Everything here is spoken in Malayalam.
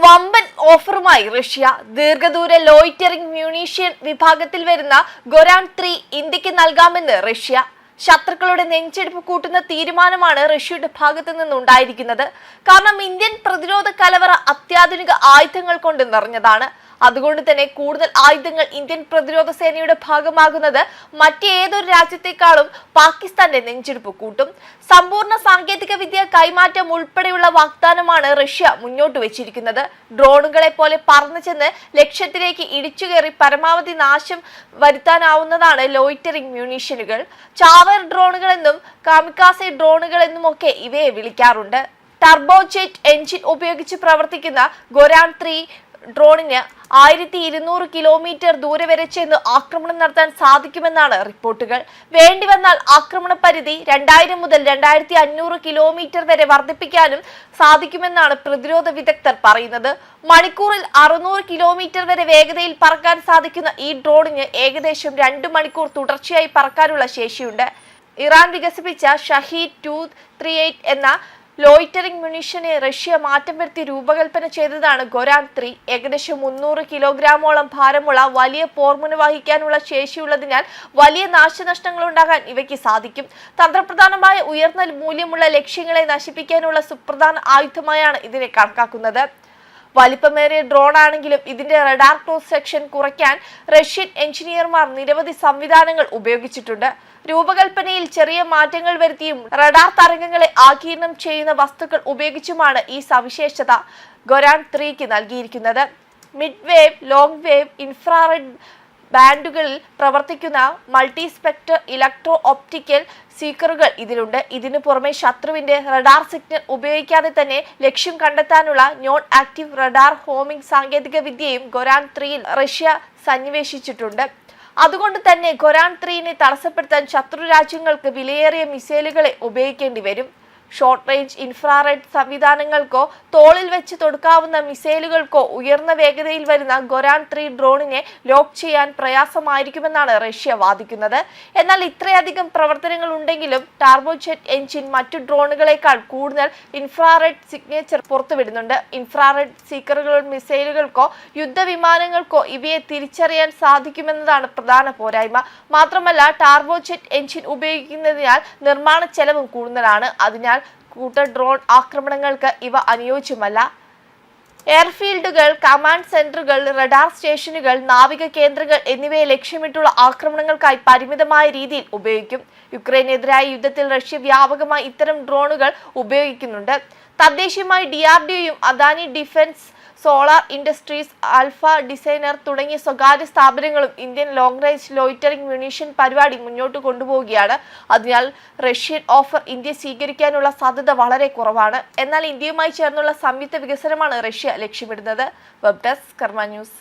വമ്പൻ ഓഫറുമായി റഷ്യ. ദീർഘദൂര ലോയിറ്ററിംഗ് മ്യൂണീഷ്യൻ വിഭാഗത്തിൽ വരുന്ന ഗൊരാൻ 3 ഇന്ത്യക്ക് നൽകാമെന്ന് റഷ്യ. ശത്രുക്കളുടെ നെഞ്ചെടുപ്പ് കൂട്ടുന്ന തീരുമാനമാണ് റഷ്യയുടെ ഭാഗത്തു നിന്നുണ്ടായിരിക്കുന്നത്. കാരണം ഇന്ത്യൻ പ്രതിരോധ കലവറ അത്യാധുനിക ആയുധങ്ങൾ കൊണ്ട് നിറഞ്ഞതാണ്. അതുകൊണ്ട് തന്നെ കൂടുതൽ ആയുധങ്ങൾ ഇന്ത്യൻ പ്രതിരോധ സേനയുടെ ഭാഗമാകുന്നത് മറ്റേതൊരു രാജ്യത്തെക്കാളും പാകിസ്ഥാന്റെ നെഞ്ചെടുപ്പ് കൂട്ടും. സമ്പൂർണ്ണ സാങ്കേതിക വിദ്യ കൈമാറ്റം ഉൾപ്പെടെയുള്ള വാഗ്ദാനമാണ് റഷ്യ മുന്നോട്ട് വെച്ചിരിക്കുന്നത്. ഡ്രോണുകളെ പോലെ പറന്നു ചെന്ന് ലക്ഷ്യത്തിലേക്ക് ഇടിച്ചുകയറി പരമാവധി നാശം വരുത്താനാവുന്നതാണ് ലോയിറ്ററിംഗ് മ്യൂണീഷ്യനുകൾ. ചാവേർ ഡ്രോണുകൾ എന്നും കാമിക്കാസെ ഡ്രോണുകൾ എന്നുമൊക്കെ ഇവയെ വിളിക്കാറുണ്ട്. ടർബോജെറ്റ് എഞ്ചിൻ ഉപയോഗിച്ച് പ്രവർത്തിക്കുന്ന ഗൊരാൻ 3 ഡ്രോണിന് 1200 കിലോമീറ്റർ ദൂരെ വരെ ചെന്ന് ആക്രമണം നടത്താൻ സാധിക്കുമെന്നാണ് റിപ്പോർട്ടുകൾ. വേണ്ടിവന്നാൽ ആക്രമണ പരിധി 2000 മുതൽ 2500 കിലോമീറ്റർ വരെ വർദ്ധിപ്പിക്കാനും സാധിക്കുമെന്നാണ് പ്രതിരോധ വിദഗ്ധർ പറയുന്നത്. മണിക്കൂറിൽ 600 കിലോമീറ്റർ വരെ വേഗതയിൽ പറക്കാൻ സാധിക്കുന്ന ഈ ഡ്രോണിന് ഏകദേശം 2 മണിക്കൂർ തുടർച്ചയായി പറക്കാനുള്ള ശേഷിയുണ്ട്. ഇറാൻ വികസിപ്പിച്ച ഷഹീദ് 238 എന്ന ലോയിറ്ററിംഗ് മ്യൂണീഷ്യനെ റഷ്യ മാറ്റം വരുത്തി രൂപകൽപ്പന ചെയ്തതാണ് ഗൊരാൻ 3. ഏകദേശം 300 കിലോഗ്രാമോളം ഭാരമുള്ള വലിയ പോർമുന വഹിക്കാനുള്ള ശേഷിയുള്ളതിനാൽ വലിയ നാശനഷ്ടങ്ങൾ ഉണ്ടാകാൻ ഇവയ്ക്ക് സാധിക്കും. തന്ത്രപ്രധാനമായ ഉയർന്ന മൂല്യമുള്ള ലക്ഷ്യങ്ങളെ നശിപ്പിക്കാനുള്ള സുപ്രധാന ആയുധമായാണ് ഇതിനെ കണക്കാക്കുന്നത്. വലിപ്പമേറിയ ഡ്രോൺ ആണെങ്കിലും ഇതിന്റെ റഡാർ ക്രോസ് സെക്ഷൻ കുറയ്ക്കാൻ റഷ്യൻ എഞ്ചിനീയർമാർ നിരവധി സംവിധാനങ്ങൾ ഉപയോഗിച്ചിട്ടുണ്ട്. രൂപകൽപ്പനയിൽ ചെറിയ മാറ്റങ്ങൾ വരുത്തിയും റഡാർ തരംഗങ്ങളെ ആഗിരണം ചെയ്യുന്ന വസ്തുക്കൾ ഉപയോഗിച്ചുമാണ് ഈ സവിശേഷത ഗൊരാൻ 3ക്ക് നൽകിയിരിക്കുന്നത്. Mid wave, long wave, infrared ബാൻഡുകളിൽ പ്രവർത്തിക്കുന്ന മൾട്ടി സ്പെക്ടർ ഇലക്ട്രോ ഒപ്റ്റിക്കൽ സീക്കറുകൾ ഇതിലുണ്ട്. ഇതിനു പുറമെ ശത്രുവിന്റെ റഡാർ സിഗ്നൽ ഉപയോഗിക്കാതെ തന്നെ ലക്ഷ്യം കണ്ടെത്താനുള്ള നോൺ ആക്റ്റീവ് റഡാർ ഹോമിംഗ് സാങ്കേതിക വിദ്യയും ഗൊരാൻ 3യിൽ റഷ്യ സന്നിവേശിച്ചിട്ടുണ്ട്. അതുകൊണ്ട് തന്നെ ഗൊരാൻ 3നെ തടസ്സപ്പെടുത്താൻ ശത്രു രാജ്യങ്ങൾക്ക് വിലയേറിയ മിസൈലുകളെ ഉപയോഗിക്കേണ്ടി വരും. ഷോർട്ട് റേഞ്ച് ഇൻഫ്രാറെഡ് സംവിധാനങ്ങൾക്കോ തോളിൽ വെച്ച് തൊടുക്കാവുന്ന മിസൈലുകൾക്കോ ഉയർന്ന വേഗതയിൽ വരുന്ന ഗൊരാൻ 3 ഡ്രോണിനെ ലോക്ക് ചെയ്യാൻ പ്രയാസമായിരിക്കുമെന്നാണ് റഷ്യ വാദിക്കുന്നത്. എന്നാൽ ഇത്രയധികം പ്രവർത്തനങ്ങൾ ഉണ്ടെങ്കിലും ടർബോജെറ്റ് എഞ്ചിൻ മറ്റു ഡ്രോണുകളെക്കാൾ കൂടുതൽ ഇൻഫ്രാറെഡ് സിഗ്നേച്ചർ പുറത്തുവിടുന്നുണ്ട്. ഇൻഫ്രാറെഡ് സീക്കറുകൾ മിസൈലുകൾക്കോ യുദ്ധവിമാനങ്ങൾക്കോ ഇവയെ തിരിച്ചറിയാൻ സാധിക്കുമെന്നതാണ് പ്രധാന പോരായ്മ. മാത്രമല്ല ടർബോജെറ്റ് എഞ്ചിൻ ഉപയോഗിക്കുന്നതിനാൽ നിർമ്മാണ ചെലവും കൂടുതലാണ്. അതിനാൽ കൂട്ട ഡ്രോൺ ആക്രമണങ്ങൾക്ക് ഇവ അനുയോജ്യമല്ല. എയർഫീൽഡുകൾ, കമാൻഡ് സെന്ററുകൾ, റഡാർ സ്റ്റേഷനുകൾ, നാവിക കേന്ദ്രങ്ങൾ എന്നിവയെ ലക്ഷ്യമിട്ടുള്ള ആക്രമണങ്ങൾക്കായി പരിമിതമായ രീതിയിൽ ഉപയോഗിക്കും. യുക്രൈനെതിരായ യുദ്ധത്തിൽ റഷ്യ വ്യാപകമായി ഇത്തരം ഡ്രോണുകൾ ഉപയോഗിക്കുന്നുണ്ട്. തദ്ദേശീയമായി DRDOയും അദാനി ഡിഫൻസ്, സോളാർ ഇൻഡസ്ട്രീസ്, ആൽഫ ഡിസൈനർ തുടങ്ങിയ സ്വകാര്യ സ്ഥാപനങ്ങളും Indian long range loitering munition പരിപാടി മുന്നോട്ട് കൊണ്ടുപോവുകയാണ്. അതിനാൽ റഷ്യൻ ഓഫർ ഇന്ത്യ സ്വീകരിക്കാനുള്ള സാധ്യത വളരെ കുറവാണ്. എന്നാൽ ഇന്ത്യയുമായി ചേർന്നുള്ള സംയുക്ത വികസനമാണ് റഷ്യ ലക്ഷ്യമിടുന്നത്. വെബ് ഡെസ്ക് കർമ്മ ന്യൂസ്.